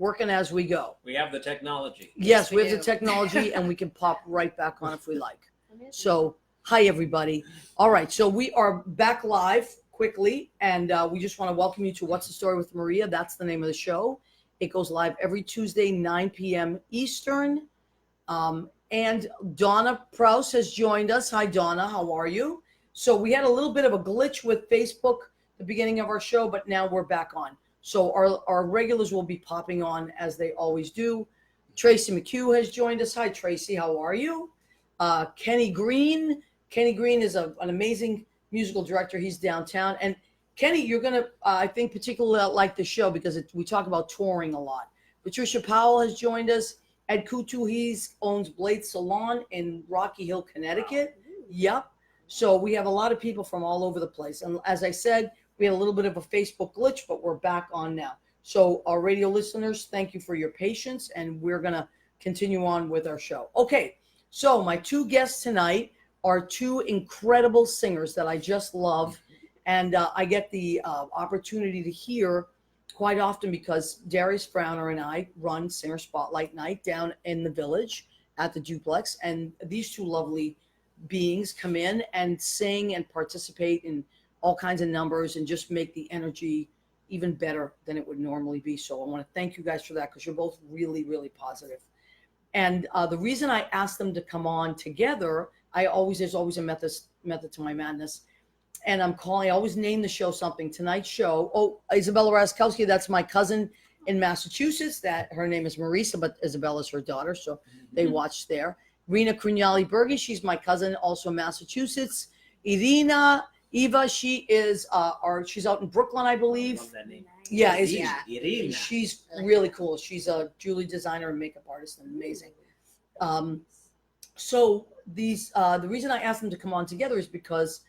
working as we go. We have the technology. Yes, we have do. the technology, and we can pop right back on if we like. So, hi, everybody. All right, so we are back live quickly, and we just want to welcome you to What's the Story with Maria. That's the name of the show. It goes live every Tuesday, 9 p.m. Eastern. And Donna Prouse has joined us. Hi, Donna. How are you? So we had a little bit of a glitch with Facebook at the beginning of our show, but now we're back on. So our regulars will be popping on as they always do. Tracy McHugh has joined us. Hi, Tracy. How are you? Kenny Green. Kenny Green is an amazing musical director. He's downtown. And Kenny, you're going to, I think, particularly like the show because we talk about touring a lot. Patricia Powell has joined us. Ed Kutu owns Blade Salon in Rocky Hill, Connecticut. Yep. So we have a lot of people from all over the place. And as I said, we had a little bit of a Facebook glitch, but we're back on now. So our radio listeners, thank you for your patience, and we're going to continue on with our show. Okay, so my two guests tonight are two incredible singers that I just love, and I get the opportunity to hear quite often because Darius Browner and I run Singer Spotlight Night down in the Village at the Duplex, and these two lovely beings come in and sing and participate in all kinds of numbers and just make the energy even better than it would normally be. So I want to thank you guys for that because you're both really, really positive. And the reason I asked them to come on together, there's always a method to my madness. And I always name the show something. Tonight's show, Isabella Raskowski, that's my cousin in Massachusetts. That her name is Marisa, but Isabella's her daughter, so they watch there. Rena Crugnali-Berge, she's my cousin, also in Massachusetts. Eva, she is she's out in Brooklyn, I believe. Love that name. Yeah, Irina. she's really cool. She's a jewelry designer and makeup artist, and amazing. So the reason I asked them to come on together is because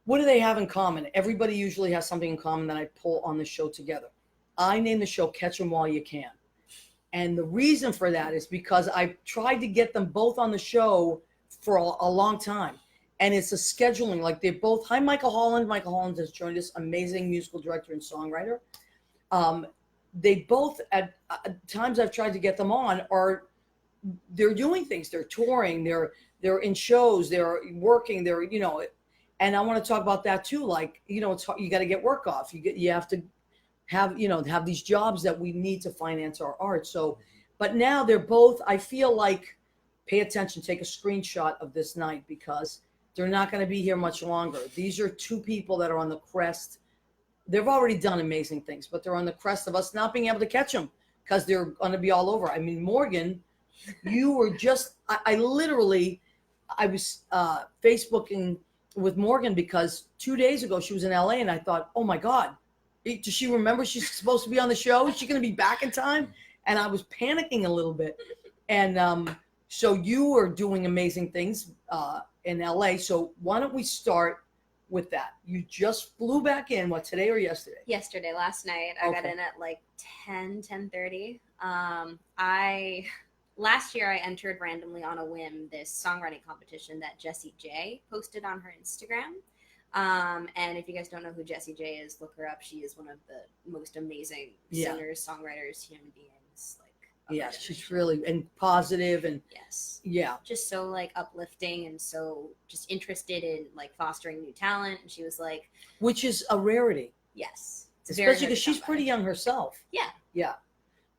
what do they have in common? Everybody usually has something in common that I pull on the show together. I name the show Catch 'Em While You Can. And the reason for that is because I've tried to get them both on the show for a long time. And it's a scheduling, like they're both, hi, Michael Holland. Michael Holland has joined us, amazing musical director and songwriter. They both, at times I've tried to get them on, they're doing things. They're touring, they're in shows, they're working, and I want to talk about that too. Like, it's hard, you got to get work off. You have to have these jobs that we need to finance our art. So, but now they're both, I feel like, pay attention, take a screenshot of this night because they're not going to be here much longer. These are two people that are on the crest. They've already done amazing things, but they're on the crest of us not being able to catch them because they're going to be all over. I mean, Morgan, you were just, I was Facebooking with Morgan because 2 days ago she was in LA and I thought, oh my God, does she remember she's supposed to be on the show? Is she going to be back in time? And I was panicking a little bit. And so you are doing amazing things in LA. So why don't we start with that? You just flew back in, today or yesterday? Yesterday, last night. I got in at like 10:30. Last year I entered randomly on a whim this songwriting competition that Jessie J posted on her Instagram. And if you guys don't know who Jessie J is, look her up. She is one of the most amazing singers, songwriters, human beings. Yes, she's really positive and just so like uplifting and so just interested in like fostering new talent. And she was like, which is a rarity. Yes, especially because she's pretty young herself. Yeah.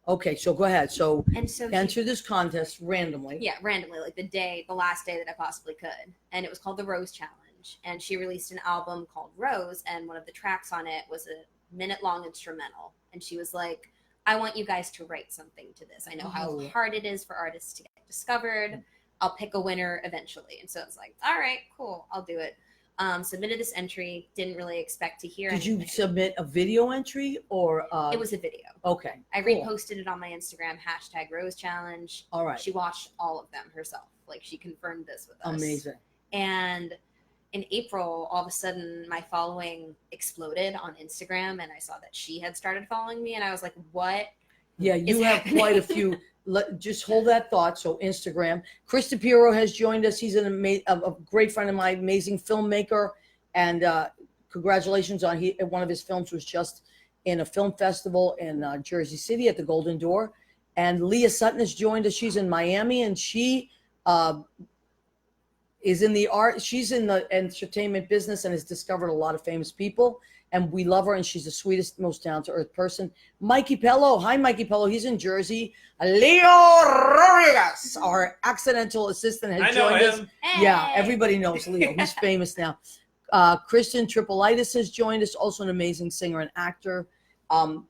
Okay, so go ahead. So enter this contest randomly. Yeah, randomly, like the last day that I possibly could, and it was called the Rose Challenge. And she released an album called Rose, and one of the tracks on it was a minute-long instrumental. And she was like, I want you guys to write something to this. I know how hard it is for artists to get discovered. I'll pick a winner eventually. And so I was like, all right, cool, I'll do it. Submitted this entry, didn't really expect to hear anything. Did you submit a video entry or? It was a video. Okay. I reposted it on my Instagram, #Rose Challenge. All right. She watched all of them herself. Like, she confirmed this with us. Amazing. And in April, all of a sudden, my following exploded on Instagram, and I saw that she had started following me, and I was like, what? Yeah, you have quite a few. Just hold that thought. So Instagram. Chris DePiero has joined us. He's a great friend of mine, amazing filmmaker, and congratulations on one of his films was just in a film festival in Jersey City at the Golden Door. And Leah Sutton has joined us. She's in Miami, and she is in the art. She's in the entertainment business and has discovered a lot of famous people. And we love her, and she's the sweetest, most down-to-earth person. Mikey Pello. Hi, Mikey Pello. He's in Jersey. Leo Rodriguez, our accidental assistant, has joined us. Yeah, everybody knows Leo. He's famous now. Kristen Tripolitis has joined us, also an amazing singer and actor.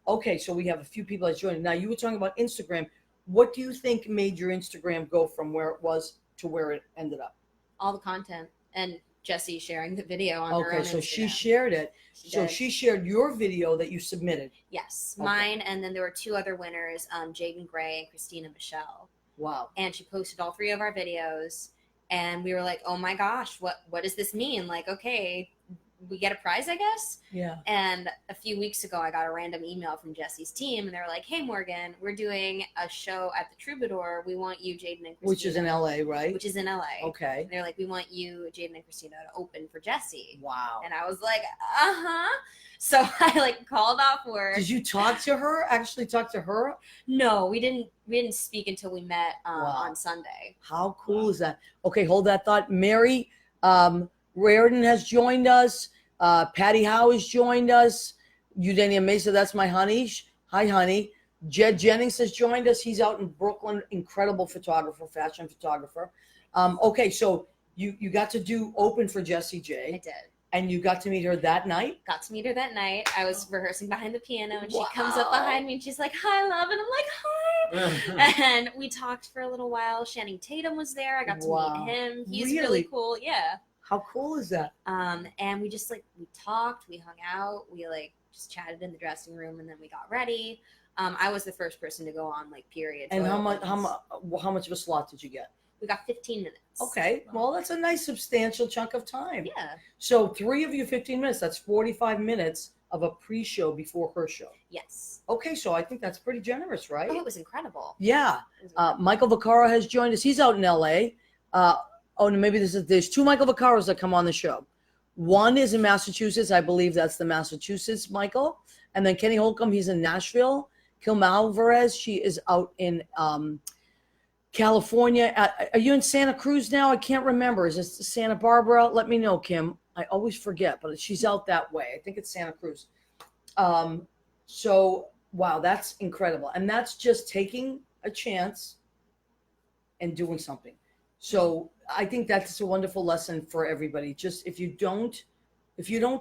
Okay, so we have a few people that joined. Now, you were talking about Instagram. What do you think made your Instagram go from where it was to where it ended up? All the content and Jessie sharing the video on her own Okay, so Instagram. she shared it. So did. she shared your video that you submitted. Yes, Okay. mine, and then there were two other winners, Jaden Gray and Christina Michelle. Wow. And she posted all three of our videos, and we were like, oh my gosh, what does this mean? Like, okay, we get a prize, I guess. Yeah. And a few weeks ago, I got a random email from Jessie's team, and they were like, hey, Morgan, we're doing a show at the Troubadour. We want you, Jaden, and Christina. Which is in LA, right? Which is in LA. Okay. And they're like, we want you, Jaden, and Christina to open for Jessie. Wow. And I was like, uh-huh. So I like called off work. Did you talk to her? Actually talk to her? No, we didn't speak until we met Wow. on Sunday. How cool is that? Okay, hold that thought. Mary Reardon has joined us. Patty Howe has joined us. Eugenia Mesa, that's my honey. Hi, honey. Jed Jennings has joined us. He's out in Brooklyn. Incredible photographer, fashion photographer. Okay, so you got to do open for Jessie I J. did. And you got to meet her that night? Got to meet her that night. I was rehearsing behind the piano, and she comes Wow. up behind me, and she's like, hi, love. And I'm like, hi. And we talked for a little while. Channing Tatum was there. I got to Wow. meet him. He's Really? really cool. Yeah. How cool is that? And we just we talked, we hung out, we just chatted in the dressing room, and then we got ready. I was the first person to go on period. And So how much of a slot did you get? we got 15 minutes. Okay, well, that's a nice substantial chunk of time. Yeah. So 3 of you 15 minutes, that's 45 minutes of a pre-show before her show. Yes. Okay, so I think that's pretty generous, right? Oh, it was incredible. Yeah. It was incredible. Michael Vaccaro has joined us. He's out in LA. No, maybe there's 2 Michael Vaccaros that come on the show. One is in Massachusetts. I believe that's the Massachusetts Michael. And then Kenny Holcomb, he's in Nashville. Kim Alvarez, she is out in California. Are you in Santa Cruz now? I can't remember. Is this Santa Barbara? Let me know, Kim. I always forget, but she's out that way. I think it's Santa Cruz. So, wow, that's incredible. And that's just taking a chance and doing something. So I think that's a wonderful lesson for everybody. Just if you don't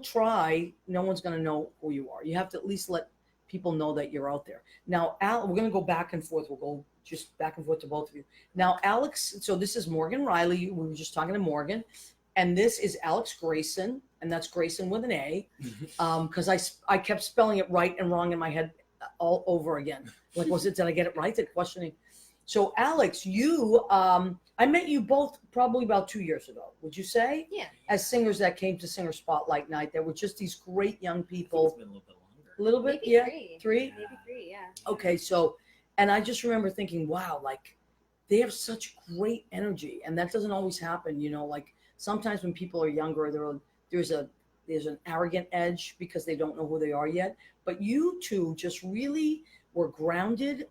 try, no one's going to know who you are. You have to at least let people know that you're out there. Now, Al, we're going to go back and forth. We'll go just back and forth to both of you. Now, Alex, so this is Morgan Riley. We were just talking to Morgan. And this is Alex Grayson, and that's Grayson with an A, because I kept spelling it right and wrong in my head all over again. Like, did I get it right? They're questioning. So, Alex, you, I met you both probably about 2 years ago, would you say? Yeah. As singers that came to Singer Spotlight Night. There were just these great young It's people. been a little bit longer. A little bit, Maybe yeah? 3. 3? Maybe 3, yeah. Okay, so, and I just remember thinking, wow, they have such great energy, and that doesn't always happen, sometimes when people are younger, there's an arrogant edge because they don't know who they are yet. But you two just really are grounded,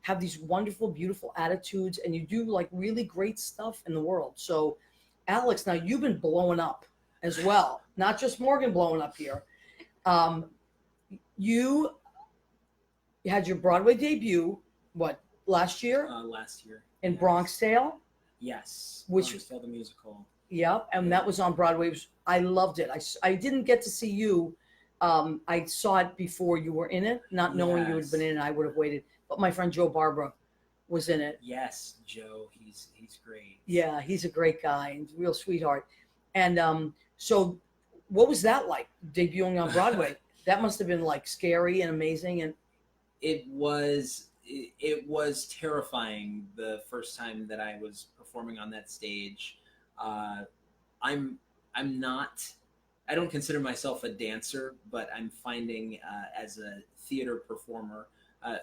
have these wonderful, beautiful attitudes, and you do really great stuff in the world. So, Alex, now you've been blowing up as well, not just Morgan blowing up here. You had your Broadway debut, last year Last year. in Yes. Bronx Tale? Yes. Which- Bronx Tale, the musical. Yep, and that was on Broadway. I loved it. I didn't get to see you. I saw it before you were in it, not knowing you had been in it. I would have waited. But my friend Joe Barbara was in it. Yes, Joe. He's great. Yeah, he's a great guy and real sweetheart. And so, what was that like debuting on Broadway? That must have been scary and amazing. And It was terrifying the first time that I was performing on that stage. I'm not. I don't consider myself a dancer, but I'm finding as a theater performer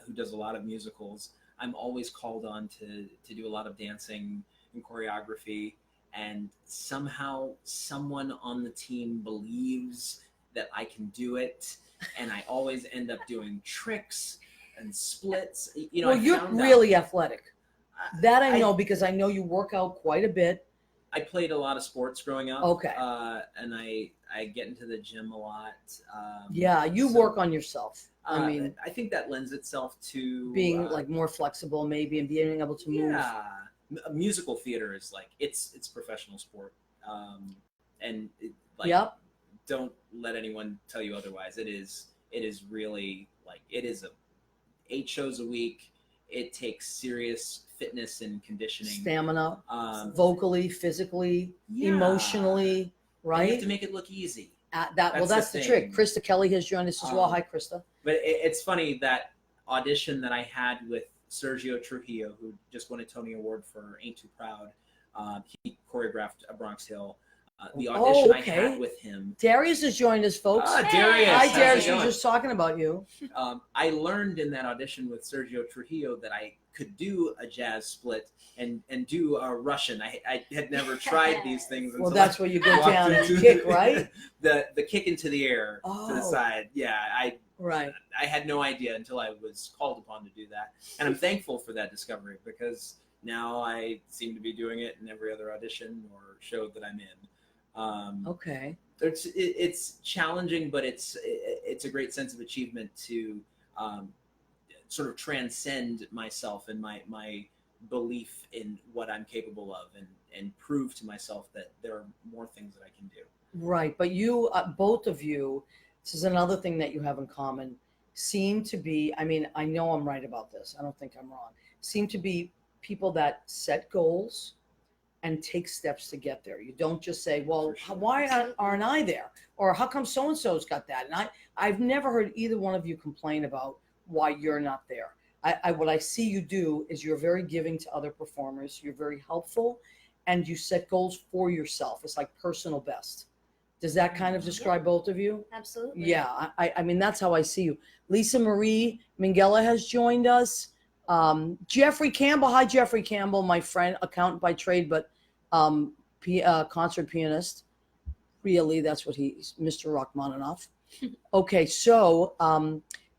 who does a lot of musicals, I'm always called on to do a lot of dancing and choreography. And somehow someone on the team believes that I can do it. and I always end up doing tricks and splits. Well, I you're found out- really athletic. That I I- know because I know you work out quite a bit. I played a lot of sports growing up. Okay. And I get into the gym a lot. Yeah, you so, work on yourself. I mean, I think that lends itself to being like more flexible maybe and being able to move. yeah. Musical theater is like it's professional sport, and Yep. don't let anyone tell you otherwise. It is really like it is 8 shows a week. It takes serious fitness and conditioning, Stamina, vocally, physically, emotionally, You right? have to make it look easy. That's the trick. thing. Krista Kelly has joined us as well. Hi, Krista. But it's funny that audition that I had with Sergio Trujillo, who just won a Tony Award for Ain't Too Proud. He choreographed A Bronx Hill. The audition I had with him. Darius has joined us, folks. Darius. Hi, How's it Darius. We going? were just talking about you. I learned in that audition with Sergio Trujillo that I could do a jazz split and do a Russian. I had never tried these things. Well, until that's I where you go walked down and into kick, right? The kick into the air to the Oh. side. Yeah, Right. I had no idea until I was called upon to do that. And I'm thankful for that discovery because now I seem to be doing it in every other audition or show that I'm in. Okay. It's challenging, but it's a great sense of achievement to sort of transcend myself and my belief in what I'm capable of and prove to myself that there are more things that I can do. Right. But you, both of you, this is another thing that you have in common, seem to be, I mean, I know I'm right about this. I don't think I'm wrong. Seem to be people that set goals and take steps to get there. You don't just say, well, For sure. why aren't I there? Or how come so-and-so's got that? And I've never heard either one of you complain about why you're not there. What I see you do is you're very giving to other performers. You're very helpful and you set goals for yourself. It's like personal best. Does that kind of describe both of you? Absolutely. Yeah, I mean, that's how I see you. Lisa Marie Minghella has joined us. Jeffrey Campbell. Hi, Jeffrey Campbell, my friend, accountant by trade, but concert pianist. Really, that's what he's, Mr. Rachmaninoff. Okay, so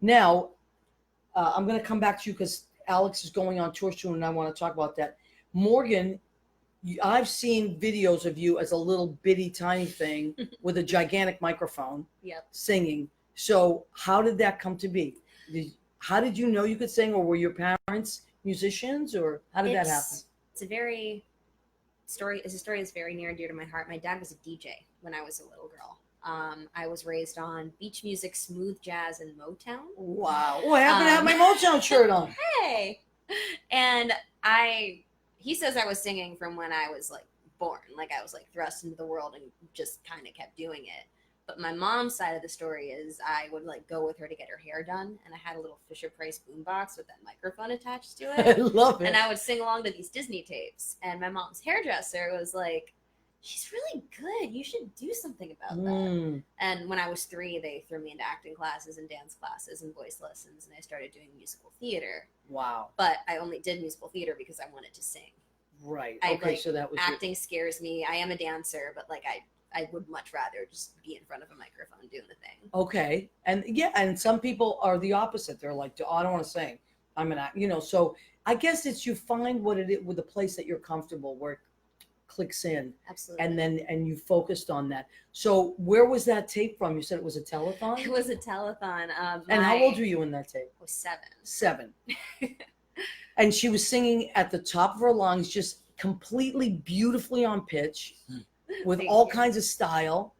now I'm going to come back to you because Alex is going on tour soon and I want to talk about that. Morgan, I've seen videos of you as a little bitty tiny thing with a gigantic microphone Yep. singing. So how did that come to be? How did you know you could sing, or were your parents musicians, or how did that happen? It's a very story. It's a story that's very near and dear to my heart. My dad was a DJ when I was a little girl. I was raised on beach music, smooth jazz, and Motown. Wow. Oh, I happen to have my Motown shirt on. Hey, and he says I was singing from when I was like born, like I was like thrust into the world and just kind of kept doing it. But my mom's side of the story is I would like go with her to get her hair done, and I had a little Fisher Price boombox with that microphone attached to I it, love it. and I would sing along to these Disney tapes. And my mom's hairdresser was like, "She's really good. You should do something about that." Mm. And when I was 3, they threw me into acting classes and dance classes and voice lessons, and I started doing musical theater. Wow. But I only did musical theater because I wanted to sing. Right. I, Okay, like, so that was Acting scares me. I am a dancer, but like I would much rather just be in front of a microphone doing the thing. okay. And yeah, and some people are the opposite. They're like, oh, I don't want to sing. I'm an act, so I guess it's you find what it is with a place that you're comfortable where it clicks in. Absolutely. And you focused on that. So where was that tape from? You said it was a telethon? It was a telethon. And how old were you in that tape? I was 7. 7. And she was singing at the top of her lungs, just completely beautifully on pitch, with Thank all you. kinds of style.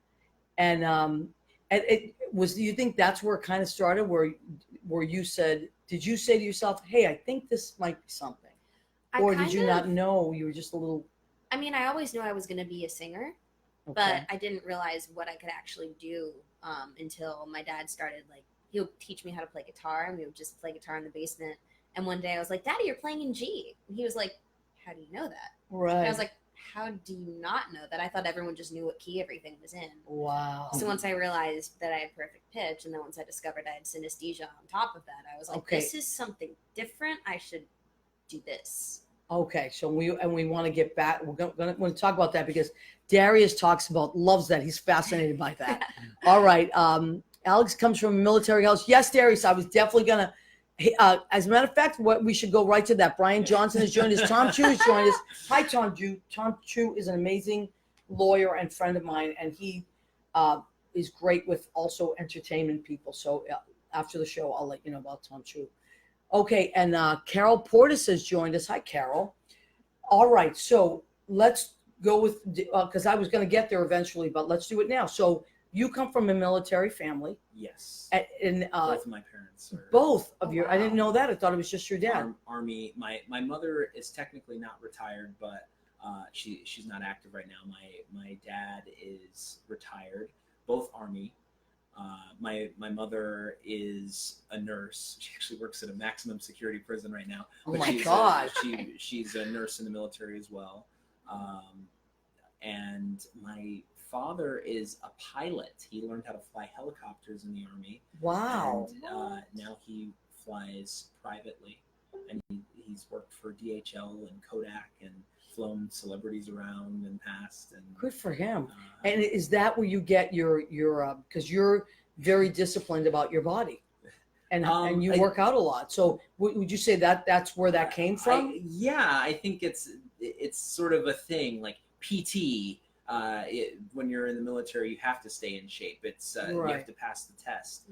And it was. Do you think that's where it kind of started? Where you said, did you say to yourself, "Hey, I think this might be something," or did you not know? You were just a little. I mean, I always knew I was going to be a singer, Okay. but I didn't realize what I could actually do until my dad started. Like, he would teach me how to play guitar, and we would just play guitar in the basement. And one day I was like, "Daddy, you're playing in G." And he was like, "How do you know that?" Right. And I was like, "How do you not know that?" I thought everyone just knew what key everything was in. wow. So once I realized that I had perfect pitch, and then once I discovered I had synesthesia on top of that, I was like, Okay. "This is something different. I should do this." Okay, so we want to get back. We're going to talk about that because Darius loves that. He's fascinated by that. All right, Alex comes from a military house. Yes, Darius, I was definitely gonna. As a matter of fact, what we should go right to that. Brian Johnson has joined us. Tom Chu has joined us. Hi, Tom Chu. Tom Chu is an amazing lawyer and friend of mine, and he is great with also entertainment people. So after the show, I'll let you know about Tom Chu. Okay, and Carol Portis has joined us. Hi, Carol. All right, so let's go with, because I was going to get there eventually, but let's do it now. So you come from a military family. Yes. And both of my parents are both of your, wow. I didn't know that. I thought it was just your dad. Army. My mother is technically not retired, but she's not active right now. My dad is retired, both Army. My mother is a nurse. She actually works at a maximum security prison right now. Oh But my she's God. She's a nurse in the military as well. And my father is a pilot. He learned how to fly helicopters in the Army. Wow. And now he flies privately. And he's worked for DHL and Kodak and flown celebrities around and past. And Good for him. And is that where you get your because you're very disciplined about your body, and you work out a lot. So would you say that that's where that came from? I think it's sort of a thing like PT. When you're in the military, you have to stay in shape. It's you Right. have to pass the test.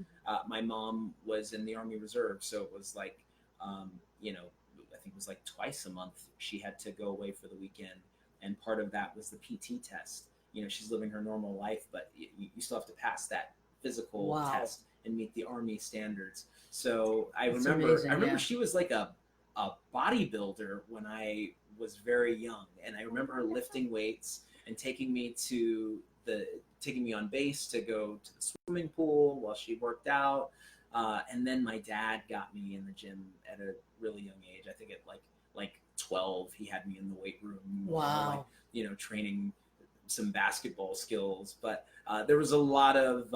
My mom was in the Army Reserve, so it was like, I think it was like twice a month she had to go away for the weekend, and part of that was the PT test. She's living her normal life, but you still have to pass that physical Wow. test and meet the Army standards. So I That's remember amazing, yeah. she was like a bodybuilder when I was very young, and I remember her lifting weights and taking me on base to go to the swimming pool while she worked out. And then my dad got me in the gym at a really young age. I think at like 12, he had me in the weight room. Wow. Training some basketball skills. But there was a lot of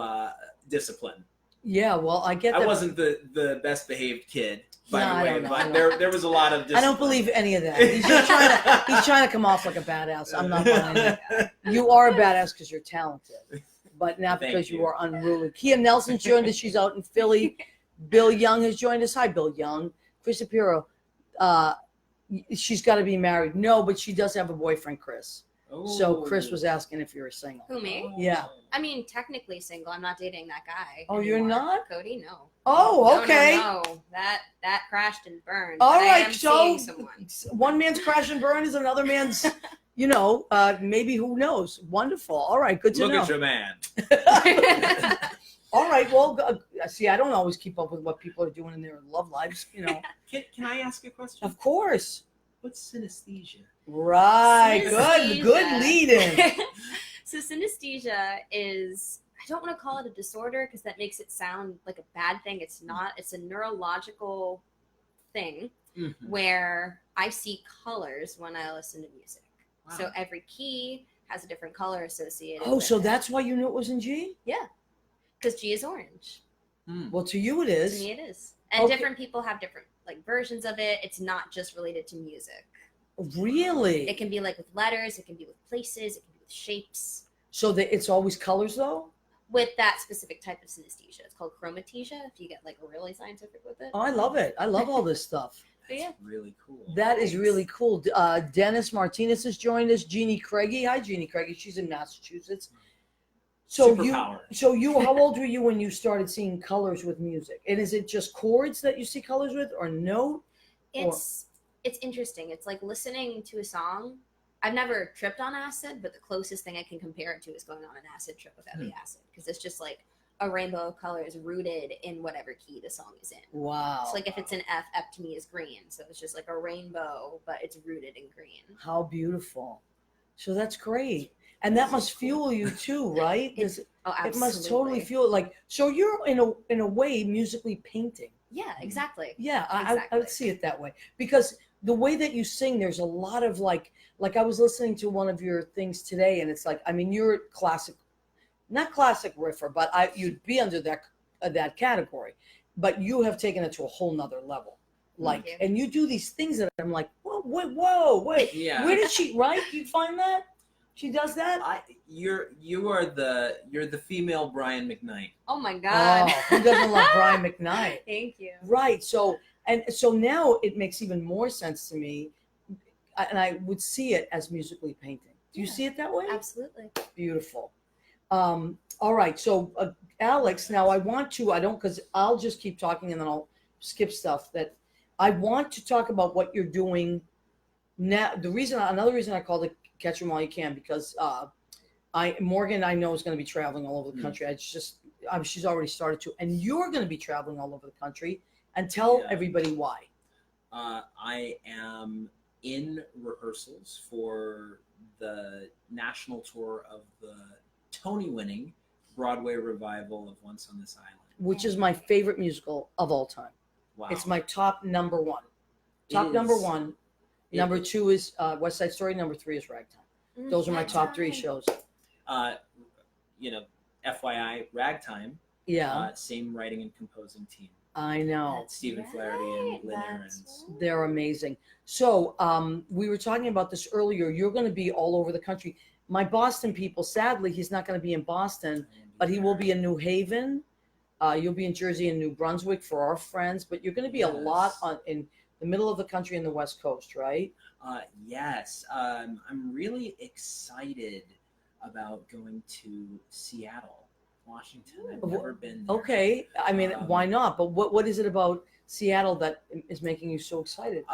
discipline. Yeah, well, I get that. I wasn't the best behaved kid, by No, the I way, don't know, I but know. there was a lot of discipline. I don't believe any of that. He's just trying to come off like a badass. I'm not buying that. You are a badass because you're talented, but not Thank because you you. are unruly. Kia Nelson's joined us. She's out in Philly. Bill Young has joined us. Hi, Bill Young. Chris Shapiro. She's got to be married. No, but she does have a boyfriend, Chris. So Chris was asking if you were single. Who, me? Yeah. I mean, technically single. I'm not dating that guy. Oh, you're anymore. not? Cody? No. Oh, No, okay. No. That crashed and burned. All but I right, am so seeing someone. one man's crash and burn is another man's, maybe, who knows? Wonderful. All right, good to Look know. at your man. All right, well, see, I don't always keep up with what people are doing in their love lives, Can I ask a question? Of course. What's synesthesia? Right, Synesthesia. good lead-in. So synesthesia is, I don't want to call it a disorder because that makes it sound like a bad thing. It's not. It's a neurological thing Mm-hmm. where I see colors when I listen to music. Wow. So every key has a different color associated. Oh, with so it. that's why you knew it was in G? Because G is orange. Well, to you it To is. me, it is. And Okay. different people have different versions of it. It's not just related to music. Really? It can be with letters. It can be with places. It can be with shapes. So that it's always colors, though? With that specific type of synesthesia, it's called chromatesia. If you get really scientific with it. Oh, I love it. I love all this stuff. But yeah. Really cool. That is Thanks. really cool. Dennis Martinez has joined us. Jeannie Craigie. Hi, Jeannie Craigie. She's in Massachusetts. Superpower. How old were you when you started seeing colors with music? And is it just chords that you see colors with, or note? It's interesting. It's like listening to a song. I've never tripped on acid, but the closest thing I can compare it to is going on an acid trip without the acid, because it's just like a rainbow of colors rooted in whatever key the song is in. Wow. So if it's an F, F to me is green. So it's just like a rainbow, but it's rooted in green. How beautiful. So that's great. And that must fuel you too, right? Oh, absolutely. It must totally fuel it. So you're in a way musically painting. Yeah, exactly. Yeah, I Exactly. would see it that way, because the way that you sing, there's a lot of like I was listening to one of your things today, and it's you're classic, not classic riffer, but you'd be under that category, but you have taken it to a whole nother level. Thank you. And you do these things that I'm like, whoa, wait, Yeah. where did she, right? You find that? She does that? You are the female Brian McKnight. Oh my God. Oh, who doesn't love Brian McKnight? Thank you. Right. So now it makes even more sense to me, and I would see it as musically painting. Do you Yeah. see it that way? Absolutely. Beautiful. All right. So Alex, now I don't, because I'll just keep talking and then I'll skip stuff that I want to talk about what you're doing now. Another reason I called it Catch 'Em While You Can, because Morgan, I know, is going to be traveling all over the country. She's already started to, and you're going to be traveling all over the country. And tell everybody why. I am in rehearsals for the national tour of the Tony-winning Broadway revival of Once on This Island, Which is my favorite musical of all time. Wow. It's my top number one. It Top number is- one. it- Number two is West Side Story. Number three is Ragtime. Those are my top three shows. FYI, Ragtime, Yeah, same writing and composing team. I know. That's Stephen Flaherty and Lynn Ahrens. right. They're amazing. So we were talking about this earlier. You're going to be all over the country. My Boston people, sadly, he's not going to be in Boston, but he will be in New Haven. You'll be in Jersey and New Brunswick for our friends, but you're going to be a lot in the middle of the country and the West Coast, right? Yes. I'm really excited about going to Seattle, Washington. I've never been there. Okay. I mean, why not? But what is it about Seattle that is making you so excited?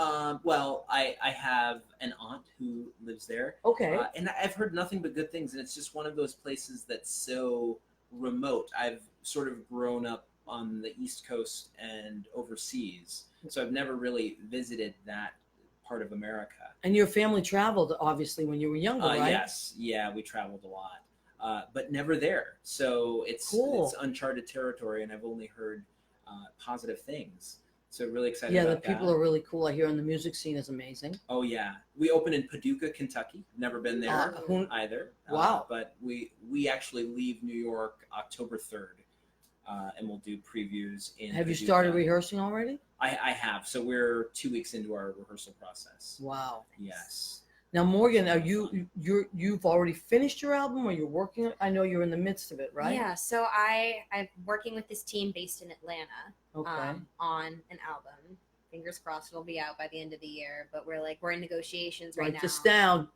Well, I have an aunt who lives there. Okay. And I've heard nothing but good things, and it's just one of those places that's so remote. I've sort of grown up on the East Coast and overseas, so I've never really visited that part of America. And your family traveled, obviously, when you were younger, right? Yes, yeah, we traveled a lot, but never there. So it's uncharted territory, and I've only heard positive things. So really excited Yeah, about the people are really cool. I hear, and the music scene is amazing. Oh yeah, we open in Paducah, Kentucky. Never been there either. Wow. But we actually leave New York October 3rd, and we'll do previews in. Have you Paducah. started rehearsing already? I have. So we're 2 weeks into our rehearsal process. Wow. Yes. Now, Morgan, are you've already finished your album, or you're working? I know you're in the midst of it, right? Yeah, so I'm working with this team based in Atlanta Okay. on an album. Fingers crossed it'll be out by the end of the year, but we're in negotiations right Write now. this down.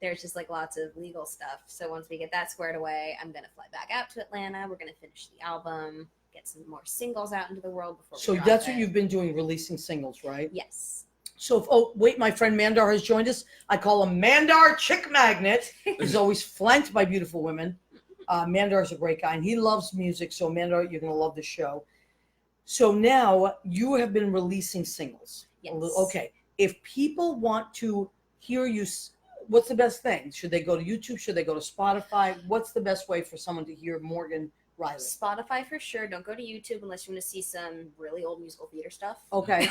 There's just lots of legal stuff. So once we get that squared away, I'm gonna fly back out to Atlanta. We're gonna finish the album, get some more singles out into the world before. So we drop that's it. what you've been doing, releasing singles, right? Yes. So, wait, my friend Mandar has joined us. I call him Mandar Chick Magnet. He's always flanked by beautiful women. Mandar is a great guy, and he loves music. So, Mandar, you're going to love the show. So now you have been releasing singles. Yes. Okay. If people want to hear you, what's the best thing? Should they go to YouTube? Should they go to Spotify? What's the best way for someone to hear Morgan Riley? Spotify for sure. Don't go to YouTube unless you want to see some really old musical theater stuff. Okay.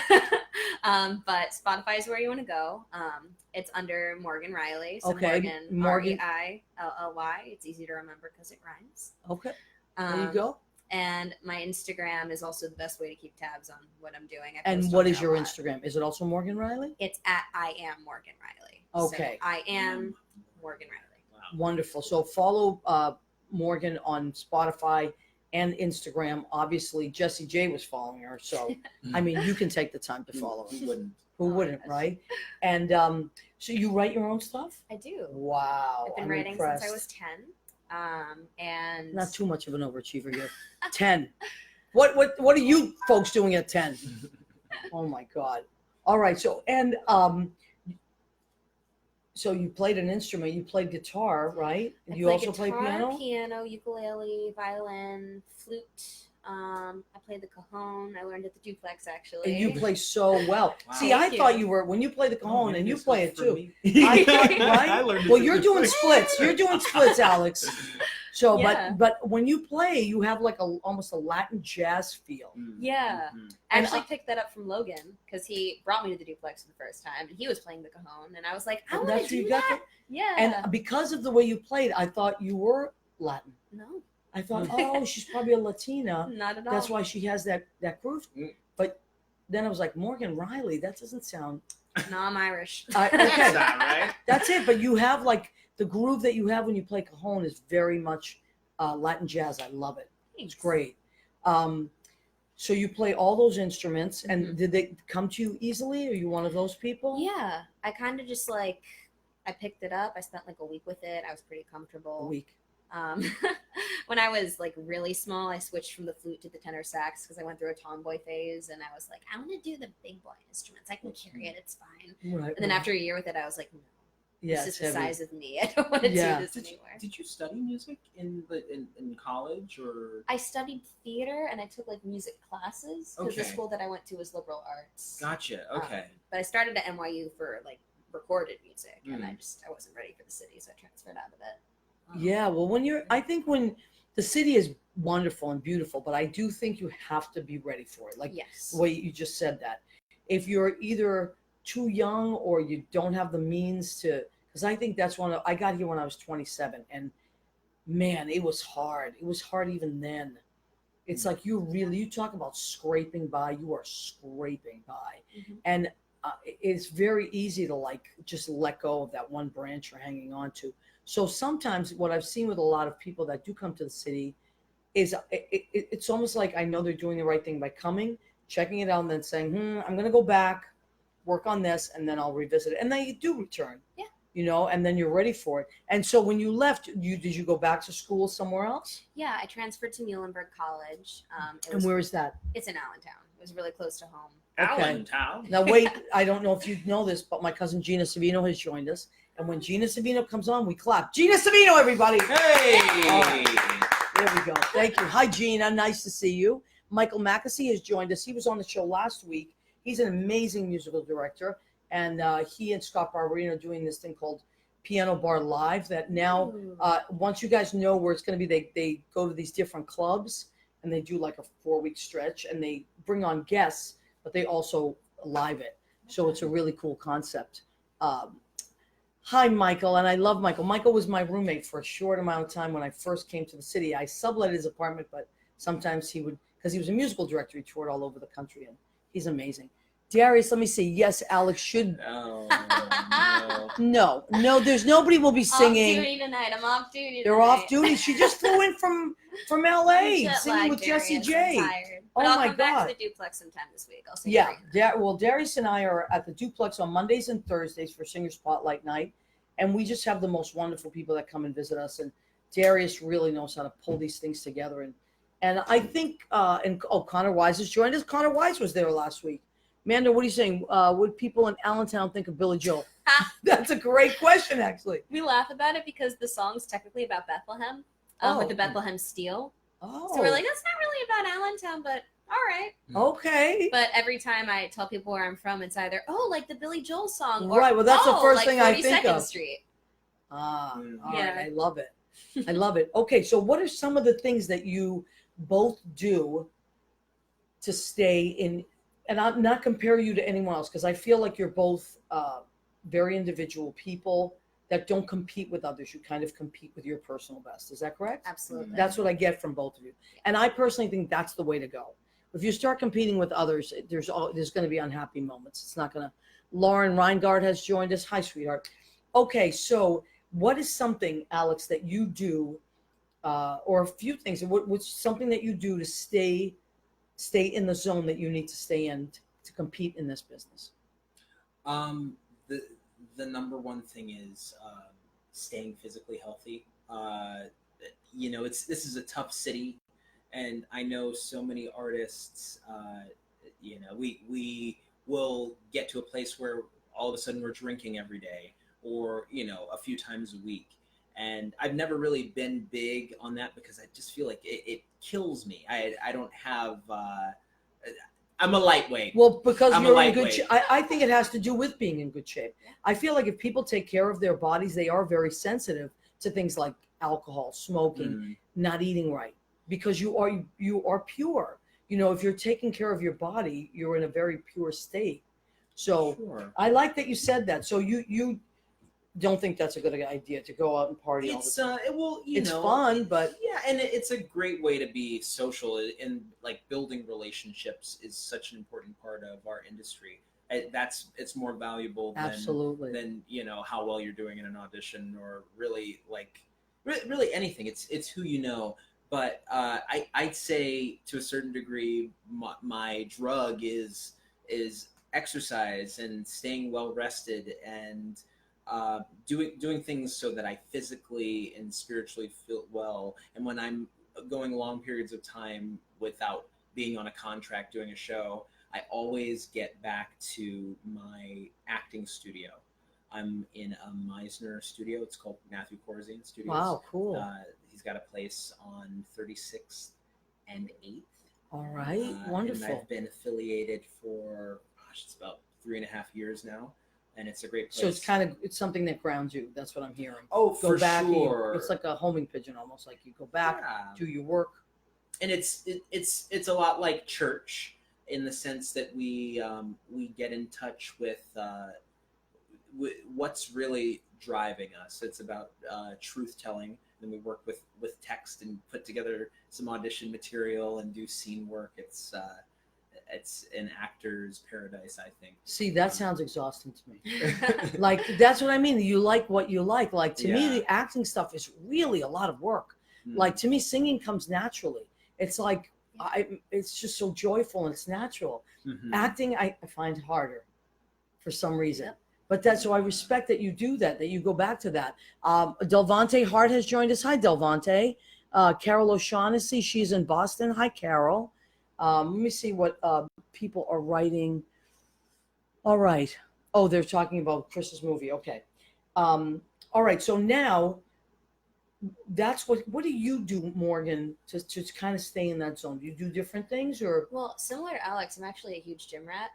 But Spotify is where you want to go. It's under Morgan Riley. So Okay, Morgan Reilly. It's easy to remember because it rhymes. Okay. There you go. And my Instagram is also the best way to keep tabs on what I'm doing. And what is your Instagram? Is it also Morgan Riley? It's at I am Morgan Riley. Okay. So I am Morgan Riley. Wow. Wonderful. So follow Morgan on Spotify and Instagram. Obviously, Jessie J was following her. So, I mean, you can take the time to follow her. Who wouldn't? Who wouldn't, yes. right? And so you write your own stuff? I do. Wow. I've been I'm writing impressed. since I was 10. And Not too much of an overachiever here. 10. What are you folks doing at 10? Oh my God. All right. So so you played an instrument. You played guitar, right? I You play also play guitar, piano? ukulele, violin, flute. I played the cajon. I learned at the duplex actually. And you play so well. Wow. See, I Thank thought you. you were, when you play the cajon, and you It's play not it for too. me. I thought, right? I learned it Well, through you're the doing thing. splits. You're doing splits, Alex. So, Yeah. but when you play, you have like almost a Latin jazz feel. Yeah. Mhm. I And actually picked that up from Logan because he brought me to the duplex for the first time, and he was playing the cajon, and I was like, I And want that's to where do you got that. Yeah. And because of the way you played, I thought you were Latin. No, I thought, oh, she's probably a Latina. not at all. That's why she has that groove. Mm. But then I was like, Morgan Riley, that doesn't sound No, I'm Irish. Okay. That's that, right? That's it. But you have like the groove that you have when you play cajon is very much Latin jazz. I love it. It's great. So you play all those instruments, and Mhm. did they come to you easily? Are you one of those people? Yeah, I kind of just like I picked it up. I spent like a week with it. I was pretty A comfortable. week. Um, when I was like really small, I switched from the flute to the tenor sax because I went through a tomboy phase, and I was like, I want to do the big boy instruments. I can carry it. It's fine. Right. And then after a year with it, I was like, no, yeah, this it's is the heavy. size of me. I don't want to Yeah. do this Did you, anymore. did you study music in college or? I studied theater and I took like music classes because the Okay. school that I went to was liberal arts. Gotcha. Okay. But I started at NYU for like recorded music, and Mm. I wasn't ready for the city, so I transferred out of it. Yeah, well, I think when the city is wonderful and beautiful, but I do think you have to be ready for it. Like Yes. the way you just said that. If you're either too young or you don't have the means to, because I think that's I got here when I was 27, and man, it was hard. It was hard even then. It's like you talk about scraping by, you are scraping by. Mhm. And it's very easy to like just let go of that one branch you're hanging on to. So sometimes what I've seen with a lot of people that do come to the city is it's almost like I know they're doing the right thing by coming, checking it out, and then saying, I'm going to go back, work on this, and then I'll revisit it. And then you do return. Yeah. And then you're ready for it. And so when you left, did you go back to school somewhere else? Yeah, I transferred to Muhlenberg College. And where is that? It's in Allentown. It was really close to home. Okay. Allentown. Now wait, I don't know if you know this, but my cousin Gina Savino has joined us. And when Gina Savino comes on, we clap. Gina Savino, everybody. Hey. There we go. Thank you. Hi, Gina. Nice to see you. Michael Mackesy has joined us. He was on the show last week. He's an amazing musical director. And he and Scott Barberino are doing this thing called Piano Bar Live that now, Ooh. once you guys know where it's going to be, they go to these different clubs and they do like a 4-week stretch and they bring on guests, but they also live it. So it's a really cool concept. Hi, Michael. And I love Michael. Michael was my roommate for a short amount of time when I first came to the city. I sublet his apartment, but sometimes he would, because he was a musical director, he toured all over the country and he's amazing. Darius, let me see. Yes, Alex should. Oh, no. No, there's nobody will be Off singing. duty tonight. I'm off duty. They're tonight. off duty. She just flew in from LA Jet singing lag, with Jessie Darius. J. I'm tired. Oh But I'll my come back God. to the duplex sometime this week. I'll sing. Yeah, for you. well, Darius and I are at the Duplex on Mondays and Thursdays for Singer Spotlight Night, and we just have the most wonderful people that come and visit us. And Darius really knows how to pull these things together. And I think Connor Wise has joined us. Connor Wise was there last week. Amanda, what are you saying? Would people in Allentown think of Billy Joel? That's a great question, actually. We laugh about it because the song's technically about Bethlehem, with the Bethlehem steel. Oh, So we're like, that's not really about Allentown, but all right. okay. But every time I tell people where I'm from, it's either, like the Billy Joel song, or, Right, well, that's the first like thing I think 42nd of. Street. All Yeah. right, I love it. I love it. Okay, so what are some of the things that you both do to stay in? And I'm not compare you to anyone else because I feel like you're both very individual people that don't compete with others. You kind of compete with your personal best. Is that correct? Absolutely. That's what I get from both of you. And I personally think that's the way to go. If you start competing with others, there's going to be unhappy moments. It's not going to. Lauren Reingard has joined us. Hi, sweetheart. Okay, so what is something, Alex, that you do, or a few things? What's something that you do to stay in the zone that you need to stay in to compete in this business? The number one thing is staying physically healthy. This is a tough city, and I know so many artists. We will get to a place where all of a sudden we're drinking every day, or a few times a week. And I've never really been big on that because I just feel like it kills me. I don't have. I'm a lightweight. Well, because I'm a you're in good lightweight. shape. I think it has to do with being in good shape. I feel like if people take care of their bodies, they are very sensitive to things like alcohol, smoking, not eating right, because you are pure. If you're taking care of your body, you're in a very pure state. So Sure. I like that you said that. So you don't think that's a good idea to go out and party all the It's time? it's fun, but yeah, and it's a great way to be social, and like building relationships is such an important part of our industry. it's more valuable than Absolutely. how well you're doing in an audition, or really really anything. It's who you know. But I'd say to a certain degree, my drug is exercise and staying well rested, and doing things so that I physically and spiritually feel well. And when I'm going long periods of time without being on a contract doing a show, I always get back to my acting studio. I'm in a Meisner studio. It's called Matthew Corzine Studios. Wow, cool. He's got a place on 36th and 8th. All right, wonderful. And I've been affiliated for, it's about 3.5 years now, and it's a great place. So it's something that grounds you. That's what I'm hearing. Oh, Go for back, sure. It's like a homing pigeon, almost like you go back, do your work. And it's a lot like church, in the sense that we get in touch with what's really driving us. It's about truth telling. Then we work with text and put together some audition material and do scene work. It's an actor's paradise, I think. See, that sounds exhausting to me. Like, that's what I mean. You like what you like. Like, to me, the acting stuff is really a lot of work. Like, to me, singing comes naturally. It's like, it's just so joyful and it's natural. Acting, I find harder for some reason. Yep. But that's so I respect that you do that you go back to that. Delvante Hart has joined us. Hi, Delvante. Carol O'Shaughnessy, she's in Boston. Hi, Carol. Let me see what people are writing. All right. Oh, they're talking about Chris's movie. Okay. All right. So now, that's what do you do, Morgan, to kind of stay in that zone? Do you do different things, or? Well, similar to Alex, I'm actually a huge gym rat.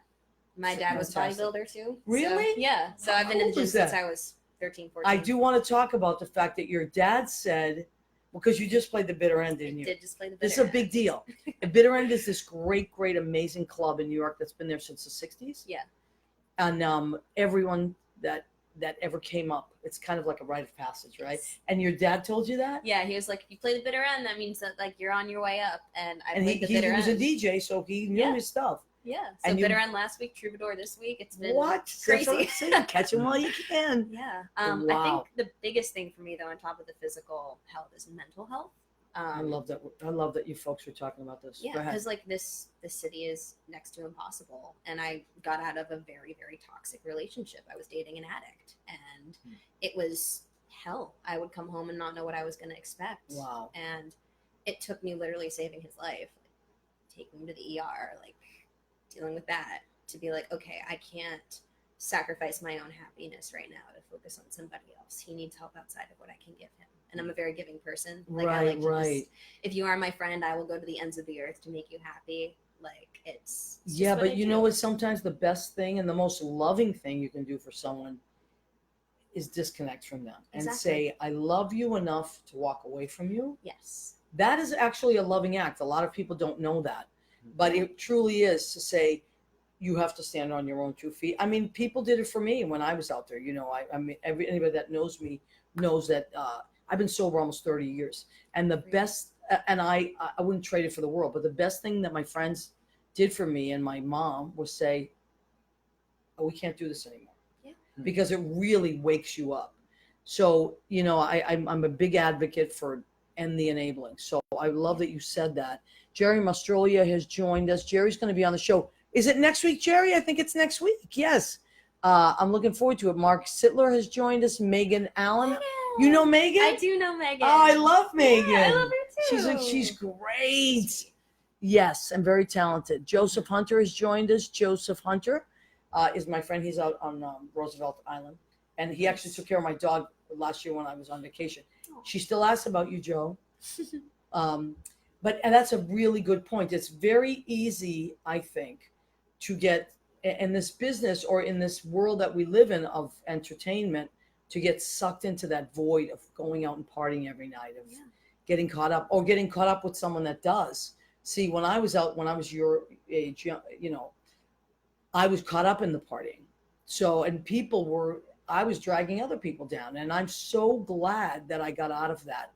My dad was a Fantastic. bodybuilder too. Really? So, yeah. So How I've been in the cool gym is since that? I was 13, 14. I do want to talk about the fact that your dad said, because you just played the Bitter End, didn't you? Did just play the This is a Bitter big End. deal. The Bitter End is this great, amazing club in New York that's been there since the 60s. Yeah. And everyone that ever came up, it's kind of like a rite of passage, right? And your dad told you that? Yeah, he was like, "You play the Bitter End, that means that like you're on your way up." And I And played he the Bitter was End. a DJ, so he knew Yeah. his stuff. Yeah. So And you- Bitter End last week, Troubadour this week. It's been What? That's what I'm crazy. saying. Catch him while you can. Yeah. Wow. I think the biggest thing for me, though, on top of the physical health, is mental health. I love that. I love that you folks were talking about this. Yeah, Go ahead. because like the city is next to impossible, and I got out of a very, very toxic relationship. I was dating an addict, and it was hell. I would come home and not know what I was going to expect. Wow. And it took me literally saving his life, taking him to the ER, like dealing with that, to be like, okay, I can't sacrifice my own happiness right now to focus on somebody else. He needs help outside of what I can give him. And I'm a very giving person. Like, I like to just, if you are my friend, I will go to the ends of the earth to make you happy. Like, it's Yeah, just what but I you do. know what? Sometimes the best thing and the most loving thing you can do for someone is disconnect from them and Exactly. say, I love you enough to walk away from you. Yes. That is actually a loving act. A lot of people don't know that, but it truly is to say, you have to stand on your own 2 feet. I mean, people did it for me when I was out there. You know, I mean, anybody that knows me knows that I've been sober almost 30 years. And the best, and I wouldn't trade it for the world, but the best thing that my friends did for me and my mom was say, oh, we can't do this anymore. Yeah. Because it really wakes you up. So, you know, I'm a big advocate for end the enabling. So I love that you said that. Jerry Mastrolia has joined us. Jerry's going to be on the show. Is it next week, Jerry? I think it's next week. Yes. I'm looking forward to it. Mark Sittler has joined us. Megan Allen. You know Megan? I do know Megan. Oh, I love Megan. Yeah, I love her too. She's great. Yes, and very talented. Joseph Hunter has joined us. Joseph Hunter is my friend. He's out on Roosevelt Island. And he actually took care of my dog last year when I was on vacation. Oh. She still asks about you, Joe. And that's a really good point. It's very easy, I think, to get in this business or in this world that we live in of entertainment, to get sucked into that void of going out and partying every night, of getting caught up with someone that does. See, when I was out, when I was your age, you know, I was caught up in the partying. So, and I was dragging other people down, and I'm so glad that I got out of that.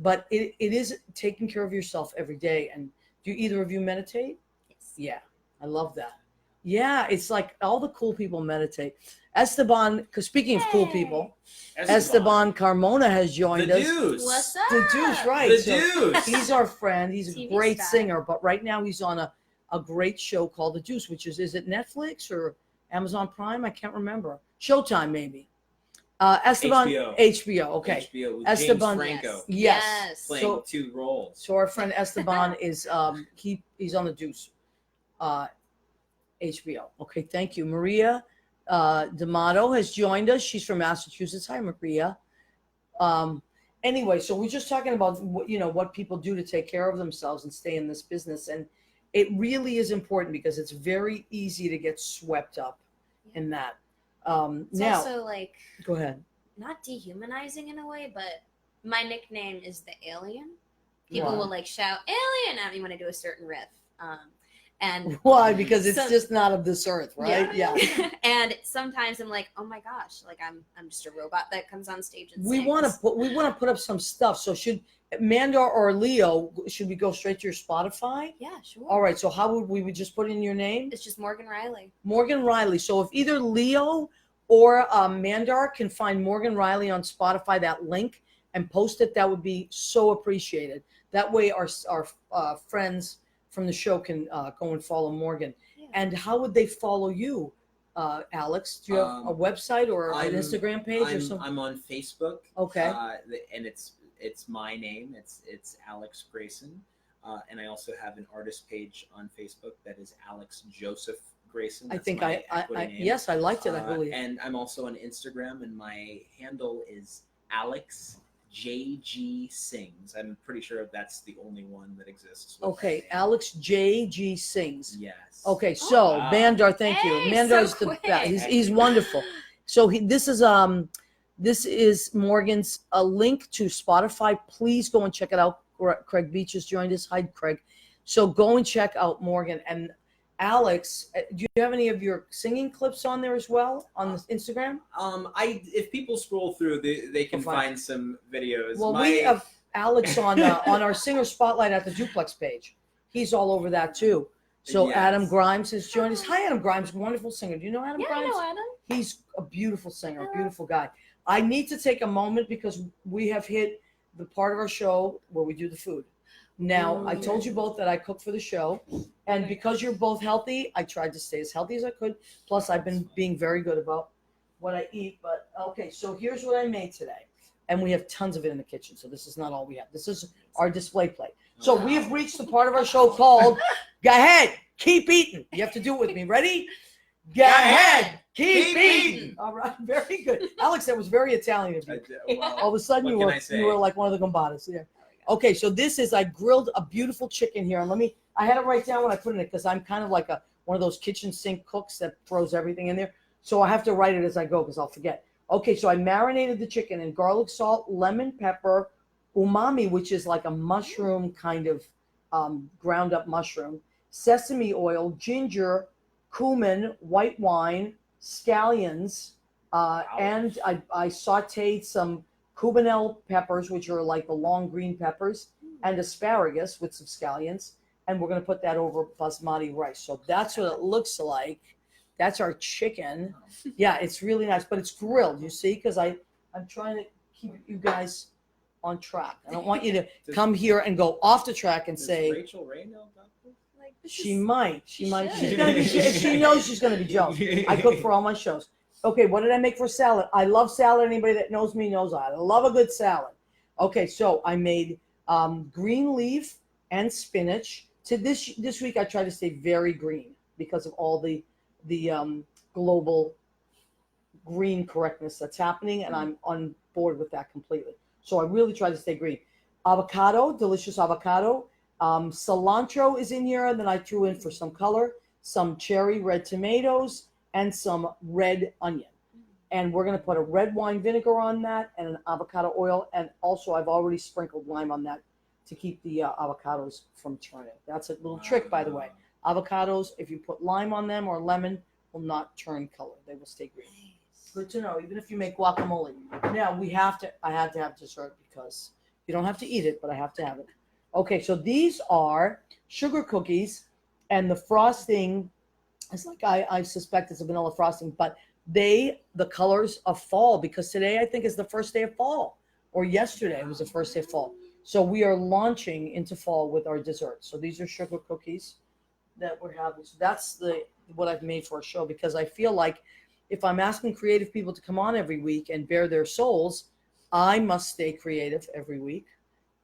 But it is taking care of yourself every day. And do either of you meditate? Yes. Yeah, I love that. Yeah, it's like all the cool people meditate. Esteban, because speaking of cool people, Esteban Carmona has joined The us. Deuce. What's up? The Deuce, right? The So Deuce. he's our friend. He's a TV great star. singer, but right now he's on a great show called The Deuce, which is it Netflix or Amazon Prime? I can't remember. Showtime, maybe. Esteban, HBO. Okay. HBO with Esteban- James Franco Yes. playing So, 2 roles. so our friend Esteban is he's on The Deuce, HBO. Okay, thank you. Maria D'Amato has joined us. She's from Massachusetts. Hi, Maria. Anyway, so we're just talking about what people do to take care of themselves and stay in this business, and it really is important because it's very easy to get swept up in that. It's Now, also like go ahead. not dehumanizing in a way, but my nickname is the Alien. People Why? will like shout "Alien" at me when I do a certain riff, and Why? Because it's So- just not of this earth, right? Yeah. and sometimes I'm like, oh my gosh, like I'm just a robot that comes on stage and We sings. want to put up some stuff. So should Mandar or Leo, should we go straight to your Spotify? Yeah, sure. All right. So how would we would just put in your name? It's just Morgan Riley. Morgan Riley. So if either Leo or Mandar can find Morgan Riley on Spotify, that link, and post it, that would be so appreciated. That way our friends from the show can go and follow Morgan. Yeah. And how would they follow you, Alex? Do you have a website or an Instagram page or something? I'm on Facebook. Okay. And it's my name. It's Alex Grayson. And I also have an artist page on Facebook that is Alex Joseph Grayson. I That's think my I equity name. yes, I liked it. I believe. And I'm also on Instagram, and my handle is Alex JG Sings. I'm pretty sure that's the only one that exists. with Okay, my name. Alex J.G. Sings. Yes. Okay, so wow. Mandar, thank you. Hey, Mandar's so the quick. best. He's wonderful. So this is Morgan's a link to Spotify. Please go and check it out. Craig Beach has joined us. Hi, Craig. So go and check out Morgan and Alex. Do you have any of your singing clips on there as well on the Instagram? If people scroll through, they can We'll find- find some videos. Well, we have Alex on our Singer Spotlight at the Duplex page. He's all over that too. So Yes. Adam Grimes has joined us. Hi, Adam Grimes, wonderful singer. Do you know Adam Yeah, I Grimes? know Adam. He's a beautiful singer, a beautiful guy. I need to take a moment because we have hit the part of our show where we do the food. Now, I told you both that I cook for the show, and because you're both healthy, I tried to stay as healthy as I could. Plus, I've been being very good about what I eat. But okay, so here's what I made today, and we have tons of it in the kitchen. So this is not all we have. This is our display plate. So we have reached the part of our show called "Go Ahead, Keep Eating." You have to do it with me. Ready? Go ahead, keep eating. All right, very good, Alex. That was very Italian of you. All of a sudden, What can I say? you were like one of the Gombadas. Yeah. Okay, so I grilled a beautiful chicken here, and I had to write down what I put in it because I'm kind of like one of those kitchen sink cooks that throws everything in there. So I have to write it as I go because I'll forget. Okay, so I marinated the chicken in garlic salt, lemon, pepper, umami, which is like a mushroom kind of ground up mushroom, sesame oil, ginger, cumin, white wine, scallions, and I sauteed some Cubanelle peppers, which are like the long green peppers, and asparagus with some scallions. And we're going to put that over basmati rice. So that's what it looks like. That's our chicken. Yeah, it's really nice, but it's grilled, you see, because I'm trying to keep you guys on track. I don't want you to come here and go off the track and Does say, Rachel Ray know about this? Like, this she is- might. She She's should. gonna be. If she knows she's gonna be Joan. I cook for all my shows. Okay, what did I make for salad? I love salad. Anybody that knows me knows I love a good salad. Okay, so I made green leaf and spinach. To this week, I try to stay very green because of all the global green correctness that's happening, and I'm on board with that completely. So I really try to stay green. Avocado, delicious avocado. Cilantro is in here, and then I threw in for some color some cherry red tomatoes and some red onion. And we're going to put a red wine vinegar on that and an avocado oil. And also I've already sprinkled lime on that to keep the avocados from turning. That's a little trick, by the way. Avocados, if you put lime on them or lemon, will not turn color. They will stay green. Good to know, even if you make guacamole. Now I had to have dessert because you don't have to eat it, but I have to have it. Okay, so these are sugar cookies, and the frosting It's like I suspect it's a vanilla frosting, but the colors of fall, because today I think is the first day of fall, or yesterday was the first day of fall. So we are launching into fall with our desserts. So these are sugar cookies that we're having. So that's the what I've made for a show, because I feel like if I'm asking creative people to come on every week and bare their souls, I must stay creative every week.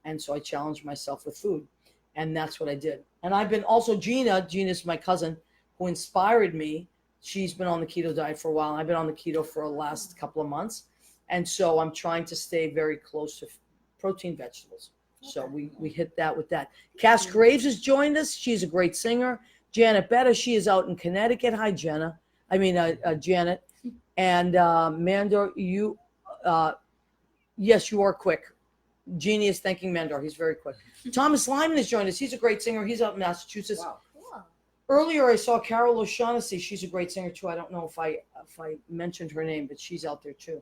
And so I challenged myself with food. And that's what I did. And I've been also Gina's my cousin who inspired me. She's been on the keto diet for a while. I've been on the keto for the last couple of months. And so I'm trying to stay very close to protein vegetables. So we hit that with that. Cass Graves has joined us. She's a great singer. Janet Betta, she is out in Connecticut. Hi, Jenna. Janet. And Mandor, yes, you are quick. Jeannie is thanking Mandor. He's very quick. Thomas Lyman has joined us. He's a great singer. He's out in Massachusetts. Wow. Cool. Earlier, I saw Carol O'Shaughnessy. She's a great singer too. I don't know if I mentioned her name, but she's out there too.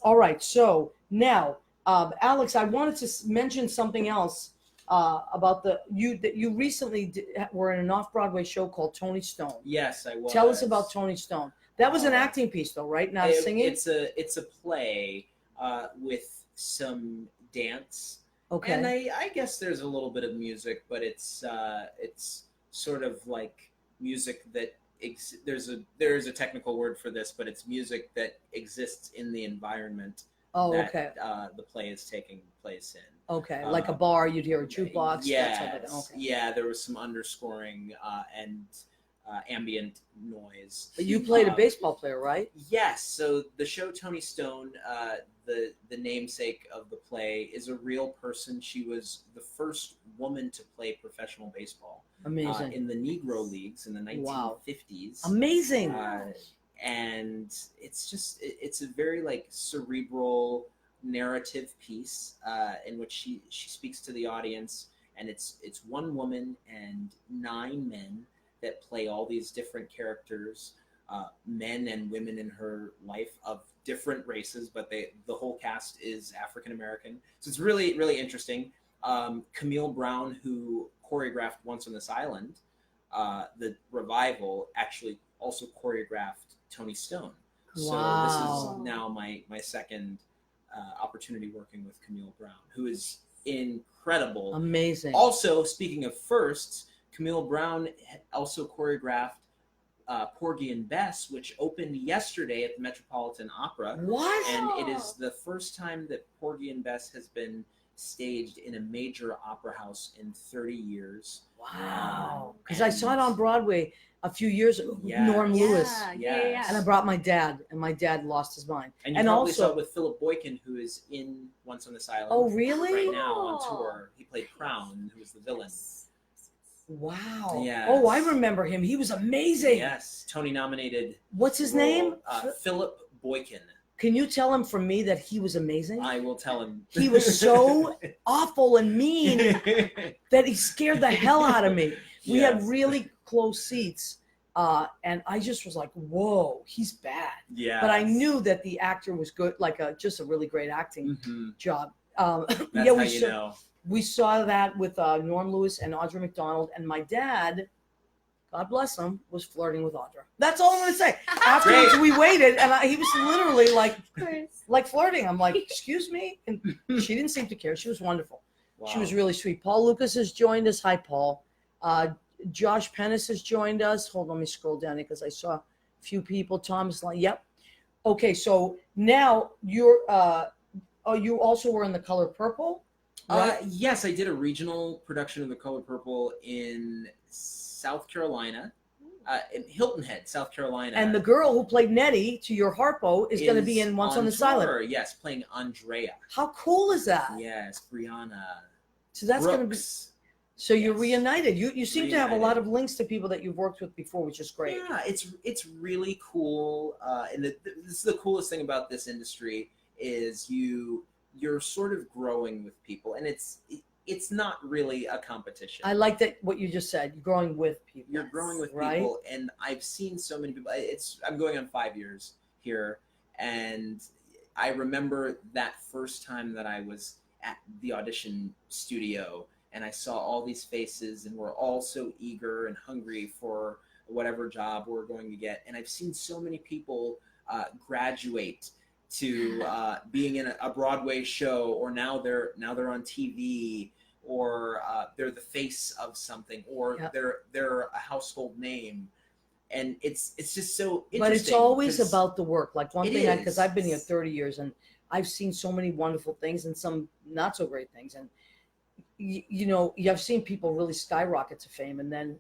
All right. So now, Alex, I wanted to mention something else about that you recently were in an off-Broadway show called Tony Stone. Yes, I was. Tell us about Tony Stone. That was an acting piece, though, right? Not singing. It's a play with some dance. Okay. And I guess there's a little bit of music, but it's sort of like music that there's a technical word for this, but it's music that exists in the environment that okay. The play is taking place in. Okay, like a bar, you'd hear a jukebox. Yeah, that type of thing. Okay. yeah. There was some underscoring and ambient noise. But you played a baseball player, right? Yes. So the show Tony Stone, the namesake of the play, is a real person. She was the first woman to play professional baseball. Amazing. In the Negro Leagues in the 1950s. Wow. Amazing. And it's a very like cerebral narrative piece in which she speaks to the audience, and it's one woman and 9 men that play all these different characters, men and women in her life of different races, but the whole cast is African American. So it's really, really interesting. Camille Brown, who choreographed Once on This Island, the revival, actually also choreographed Tony Stone. Wow. So this is now my second opportunity working with Camille Brown, who is incredible. Amazing. Also, speaking of firsts, Camille Brown also choreographed Porgy and Bess, which opened yesterday at the Metropolitan Opera. What? And it is the first time that Porgy and Bess has been staged in a major opera house in 30 years. Wow. Because I saw it on Broadway a few years ago. Yes. Norm Lewis. Yeah. And I brought my dad, and my dad lost his mind. And you probably saw it with Philip Boykin, who is in Once on This Island. Oh, really? Right now on tour. He played Crown, who was the villain. Wow. Yes. Oh, I remember him. He was amazing. Yes. Tony nominated. What's his name? Philip Boykin. Can you tell him from me that he was amazing? I will tell him. He was so awful and mean that he scared the hell out of me. We had really close seats, and I just was like, whoa, he's bad. Yeah. But I knew that the actor was good, like just a really great acting job. That's how you know. We saw that with Norm Lewis and Audra McDonald, and my dad, God bless him, was flirting with Audra. That's all I'm going to say. Afterwards, we waited, and he was literally like flirting. I'm like, excuse me? And she didn't seem to care. She was wonderful. Wow. She was really sweet. Paul Lucas has joined us. Hi, Paul. Josh Pennis has joined us. Hold on, let me scroll down here because I saw a few people. Thomas, yep. Okay, so now you also were in The Color Purple? Right? Yes, I did a regional production of The Color Purple in South Carolina, in Hilton Head, South Carolina. And the girl who played Nettie to your Harpo is going to be in Once on This Island. Yes, playing Andrea. How cool is that? Yes, Brianna. So that's going to be. So you're reunited. You seem to have a lot of links to people that you've worked with before, which is great. Yeah, it's really cool. And this is the coolest thing about this industry is you're sort of growing with people, and it's not really a competition. I like that what you just said. You're growing with people. You're growing with people, and I've seen so many people. I'm going on 5 years here, and I remember that first time that I was at the audition studio, and I saw all these faces, and we're all so eager and hungry for whatever job we're going to get. And I've seen so many people graduate to being in a Broadway show, or now they're on TV, or they're the face of something, or Yep. they're a household name. And it's just so interesting. But it's always 'cause about the work. Like one it thing, because is. I've been here 30 years and I've seen so many wonderful things and some not so great things. And, I've seen people really skyrocket to fame and then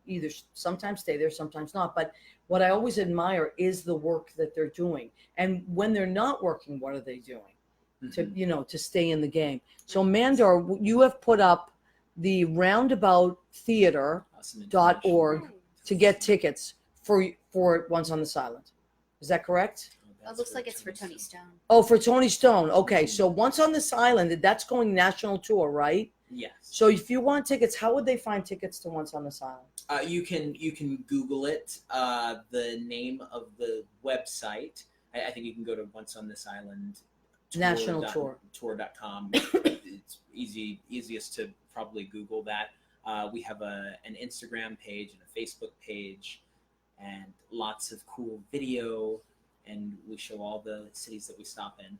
either sometimes stay there, sometimes not. But what I always admire is the work that they're doing. And when they're not working, what are they doing to stay in the game? So Mandar, you have put up the roundabouttheater.org to get tickets for Once on This Island. Is that correct? It looks like it's for Tony Stone. Oh, for Tony Stone. Okay, so Once on This Island, that's going national tour, right? Yes. So if you want tickets, how would they find tickets to Once on This Island? You can Google it. The name of the website. I think you can go to Once on This Island National Tour. Tour.com. It's easiest to probably Google that. We have an Instagram page and a Facebook page, and lots of cool video, and we show all the cities that we stop in.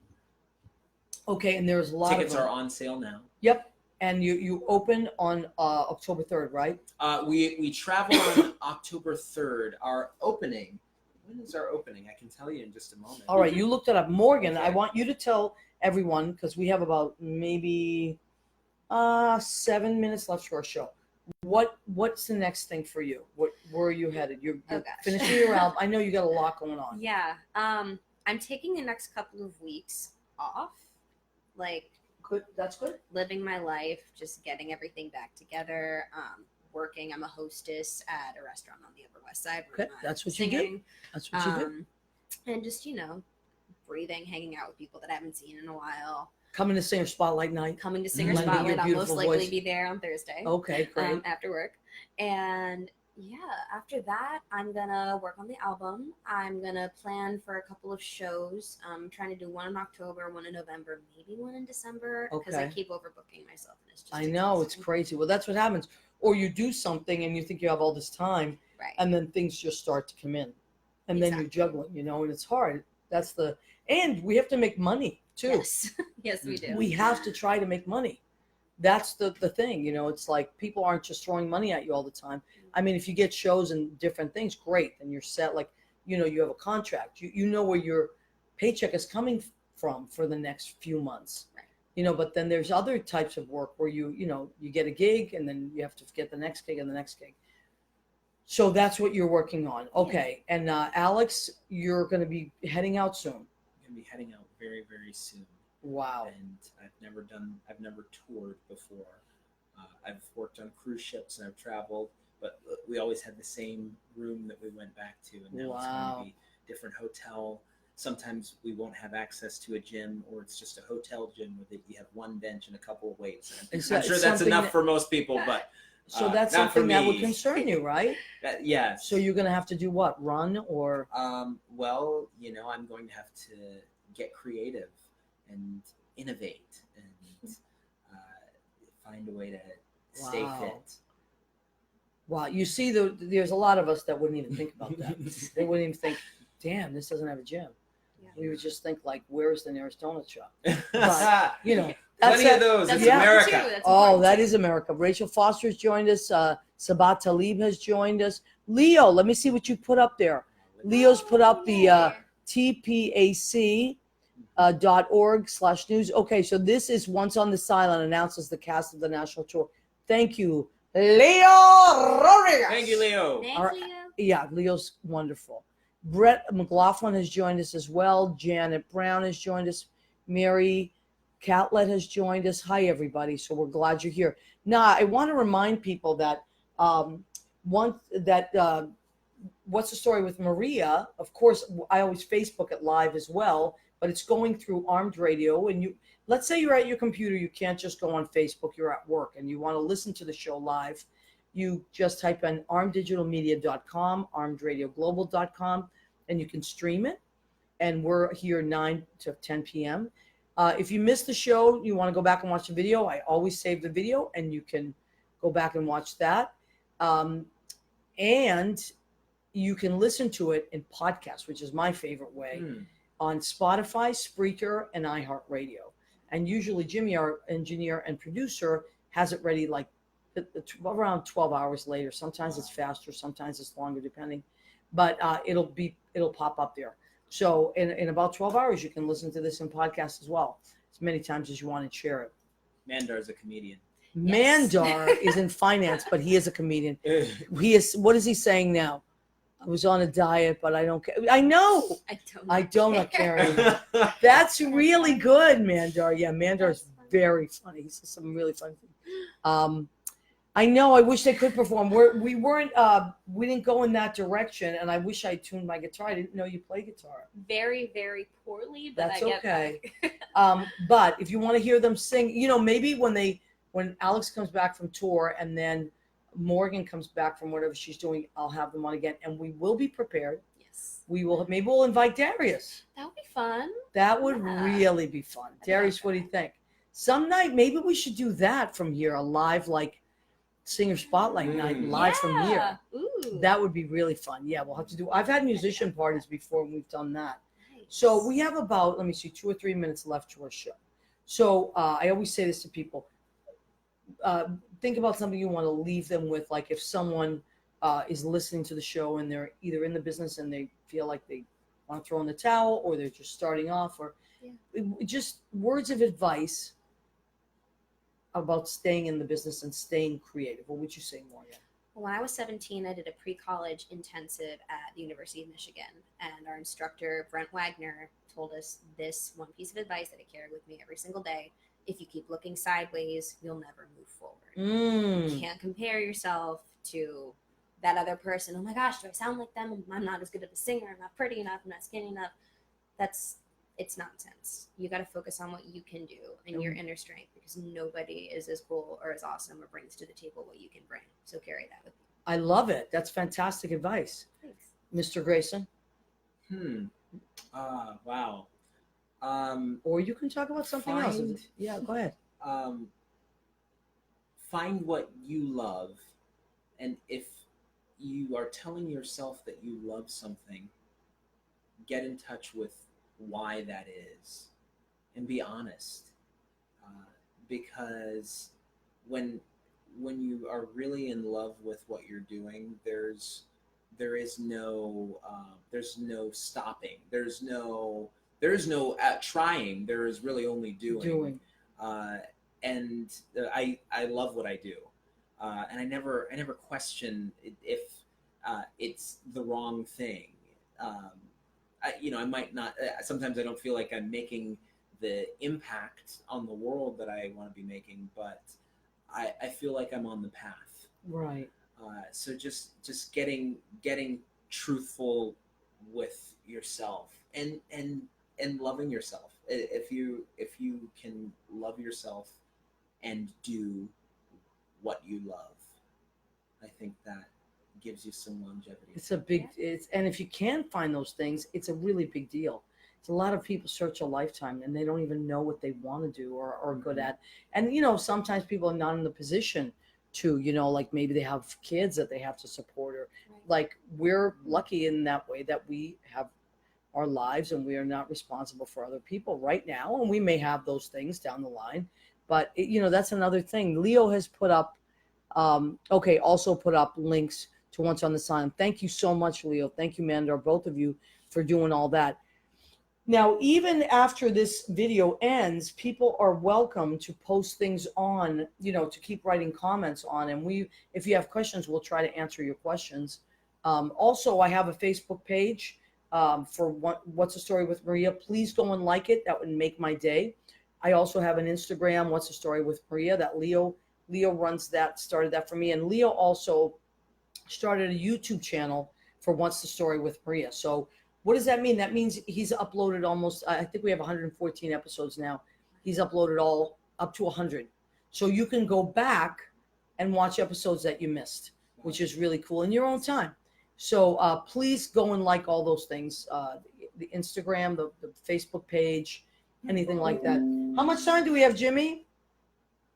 Okay, and there's a lot Tickets of them. are on sale now. Yep, and you open on October 3rd, right? We travel on October 3rd. Our opening. When is our opening? I can tell you in just a moment. All right, you looked it up. Morgan, I Okay. want you to tell everyone, because we have about maybe 7 minutes left for our show. What's the next thing for you? Where are you headed? You're Oh, gosh. finishing your album. I know you got a lot going on. Yeah. I'm taking the next couple of weeks off, like Good. That's good. living my life, just getting everything back together. Working. I'm a hostess at a restaurant on the Upper West Side. where Okay, I'm, that's what you do. singing. That's what you do. And just breathing, hanging out with people that I haven't seen in a while. Coming to Singer Spotlight night. Coming to Singer Lending your Spotlight. I'll most beautiful likely voice. be there on Thursday. Okay, great. After work. And yeah, after that, I'm gonna work on the album. I'm gonna plan for a couple of shows. I'm trying to do one in October, one in November, maybe one in December, because I Okay. keep overbooking myself. And it's just I know, it's exhausting. crazy. Well, that's what happens. Or you do something and you think you have all this time, Right. and then things just start to come in, and then you're Exactly. juggling, and it's hard. And we have to make money too. Yes. Yes, we do. We have to try to make money. That's the thing, it's like people aren't just throwing money at you all the time. I mean, if you get shows and different things, great, then you're set. Like, you have a contract. You know where your paycheck is coming from for the next few months. Right. But then there's other types of work where you get a gig and then you have to get the next gig and the next gig. So that's what you're working on. Okay. And Alex, you're going to be heading out soon. I'm gonna be heading out very, very soon. Wow. And I've never toured before. I've worked on cruise ships and I've traveled, but we always had the same room that we went back to, and now it's Wow. going to be different hotel. Sometimes we won't have access to a gym, or it's just a hotel gym with you have one bench and a couple of weights. And Is I'm that sure that's something enough that- for most people, but So that's not for something that would me. concern you, right? Yeah. So you're going to have to do what? Run or? Well, I'm going to have to get creative and innovate and find a way to stay Wow. fit. Wow. You see, there's a lot of us that wouldn't even think about that. They wouldn't even think, damn, this doesn't have a gym. Yeah. We would just think like, where's the nearest donut shop? Plenty That's of those. That's It's yeah. important America. too. That's Oh, important that too. is America. Rachel Foster has joined us. Sabat Talib has joined us. Leo, let me see what you put up there. Leo's put up the tpac.org/news. Okay, so this is Once on This Island announces the cast of the national tour. Thank you, Leo Rodriguez. Thank you, Leo. Thanks, Our- Leo. Yeah, Leo's wonderful. Brett McLaughlin has joined us as well. Janet Brown has joined us. Mary Catlett has joined us. Hi, everybody. So we're glad you're here. Now, I want to remind people that What's the Story with Maria? Of course, I always Facebook it live as well, but it's going through Armed Radio. And let's say you're at your computer, you can't just go on Facebook, you're at work, and you want to listen to the show live. You just type in armeddigitalmedia.com, armedradioglobal.com, and you can stream it. And we're here 9 to 10 p.m. If you missed the show, you want to go back and watch the video, I always save the video, and you can go back and watch that. And you can listen to it in podcast, which is my favorite way, on Spotify, Spreaker, and iHeartRadio. And usually Jimmy, our engineer and producer, has it ready like around 12 hours later. Sometimes it's faster, sometimes it's longer, depending. But it'll pop up there. So in about 12 hours, you can listen to this in podcast as well, as many times as you want to share it. Mandar is a comedian. Mandar is in finance, but he is a comedian. He is. What is he saying now? I was on a diet, but I don't care. I know. I don't care anymore. That's really good, Mandar. Yeah, Mandar's very funny. He says some really funny things. I know. I wish they could perform. We didn't go in that direction, and I wish I tuned my guitar. I didn't know you play guitar. Very, very poorly, but That's I get okay. back. But if you want to hear them sing, maybe when Alex comes back from tour and then Morgan comes back from whatever she's doing, I'll have them on again, and we will be prepared. Yes. Maybe we'll invite Darius. That would be fun. That would really be fun. Darius, what do you think? Some night, maybe we should do that from here, a live singer spotlight night live from here. Ooh. That would be really fun. Yeah, we'll have to do. I've had musician parties before, and we've done that. Nice. So we have about 2 or 3 minutes left to our show. So I always say this to people. Think about something you want to leave them with. Like if someone is listening to the show and they're either in the business and they feel like they want to throw in the towel, or they're just starting off, or just words of advice about staying in the business and staying creative. What would you say, Moria? When I was 17, I did a pre-college intensive at the University of Michigan, and our instructor, Brent Wagner, told us this one piece of advice that I carry with me every single day. If you keep looking sideways, you'll never move forward. You can't compare yourself to that other person. Oh my gosh, do I sound like them? I'm not as good of a singer. I'm not pretty enough. I'm not skinny enough. It's nonsense. You got to focus on what you can do and your inner strength, because nobody is as cool or as awesome or brings to the table what you can bring. So carry that with you. I love it. That's fantastic advice. Thanks. Mr. Grayson? Wow. Or you can talk about something else. Yeah, go ahead. Find what you love, and if you are telling yourself that you love something, get in touch with why that is, and be honest. Because when you are really in love with what you're doing, there is no stopping. There's no trying. There is really only doing. And I love what I do, and I never question if it's the wrong thing. I might not. Sometimes I don't feel like I'm making the impact on the world that I want to be making, but I feel like I'm on the path. Right. So just getting truthful with yourself and loving yourself. If you can love yourself and do what you love, I think that gives you some longevity. It's a big, and if you can find those things, it's a really big deal. It's a lot of people search a lifetime and they don't even know what they want to do or are good at. And, sometimes people are not in the position to, like maybe they have kids that they have to support, or like we're lucky in that way that we have our lives and we are not responsible for other people right now. And we may have those things down the line, but that's another thing. Leo has put up, also put up links to Once on the Sign. Thank you so much, Leo. Thank you, Mandar, both of you, for doing all that. Now, even after this video ends, people are welcome to post things on, to keep writing comments on. And if you have questions, we'll try to answer your questions. Also, I have a Facebook page for What's the Story with Maria. Please go and like it. That would make my day. I also have an Instagram, What's the Story with Maria, that Leo runs that, started that for me. And Leo also started a YouTube channel for What's the Story with Maria. So what does that mean? That means he's uploaded almost, I think we have 114 episodes now. He's uploaded all up to 100. So you can go back and watch episodes that you missed, which is really cool in your own time. So please go and like all those things, the Instagram, the Facebook page, anything like that. How much time do we have, Jimmy?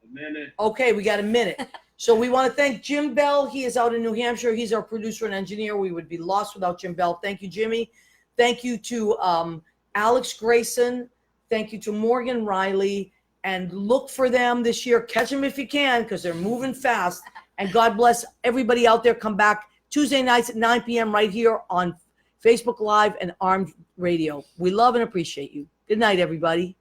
A minute. Okay, we got a minute. So we want to thank Jim Bell. He is out in New Hampshire. He's our producer and engineer. We would be lost without Jim Bell. Thank you, Jimmy. Thank you to Alex Grayson. Thank you to Morgan Riley. And look for them this year. Catch them if you can, because they're moving fast. And God bless everybody out there. Come back Tuesday nights at 9 p.m. right here on Facebook Live and Armed Radio. We love and appreciate you. Good night, everybody.